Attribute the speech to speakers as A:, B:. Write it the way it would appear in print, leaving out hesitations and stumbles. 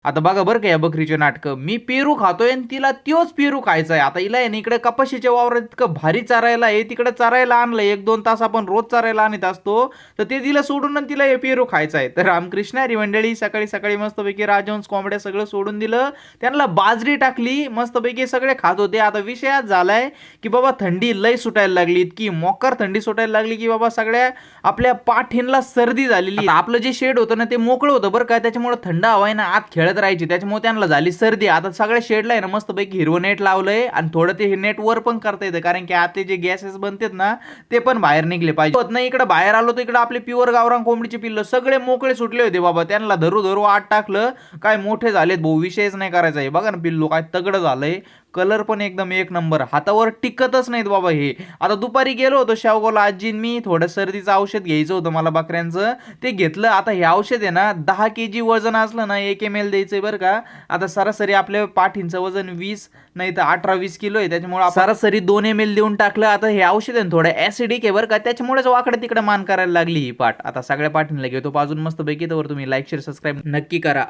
A: आता बघा बरं का या बकरीचे नाटकं. मी पेरू खातोय आणि तिला त्योच पेरू खायचा आहे. आता हिला आहे ना इकडे कपाशीच्या वावरात इतकं भारी चरायला आहे, तिकडे चरायला आणलंय. 1-2 तास आपण रोज चरायला आणत असतो. तर ते तिला सोडून आणि तिला हे पेरू खायचं आहे. तर रामकृष्ण हरी मंडळी सकाळी-सकाळी मस्तपैकी राजहंस कोंबड्या सगळं सोडून दिलं. त्यांना बाजरी टाकली. मस्तपैकी सगळे खात होते. आता विषय आज झालाय, की बाबा थंडी लय सुटायला लागली. इतकी मोकार थंडी सुटायला लागली, की बाबा सगळ्या आपल्या पाठींला सर्दी झालेली. आता आपलं जे शेड होतं ना ते मोकळं होतं बरं का. त्याच्यामुळे थंड हवा आहे ना आत खेळत राहायची. त्याच्यामुळे त्यांना झाली सर्दी. आता सगळ्या शेडला आहे ना मस्तपैकी हिरवं नेट लावलंय आणि थोडं ते नेट वर पण करता येतं, कारण की आतले जे गॅसेस बनतात ना ते पण बाहेर निघले पाहिजे. होत नाही इकडे बाहेर आलो तर इकडे आपले प्युअर गावरान कोंबडीचे पिल्लं सगळे मोकळे सुटले होते बाबा. त्यांना धरू धरू आत टाकलं. काय मोठे झालेत भाऊ, विषयच नाही करायचा आहे. बघा ना पिल्लू काय तगडं झालंय. कलर पण एकदम एक नंबर. हातावर टिकतच नाहीत बाबा हे. आता दुपारी गेलो होतो शेवगावला आजीन मी. थोडं सर्दीचं औषध घ्यायचं होतं मला बकऱ्यांचं. ते घेतलं. आता हे औषध आहे ना 10 kg वजन असलं ना 1 ml द्यायचंय बरं का. आता सरासरी आपल्या पाठींचं वजन 20 नाही तर 18-20 किलो आहे. त्याच्यामुळे सरासरी 2 ml देऊन टाकलं. आता हे औषध आहे थोडं ऍसिडिक आहे बरं का. त्याच्यामुळेच वाकडे तिकडे मान करायला लागली ही पाठ. आता सगळ्या पाठींना घेतो पाजून मस्तपैकी. तर तुम्ही लाईक शेअर सबस्क्राईब नक्की करा.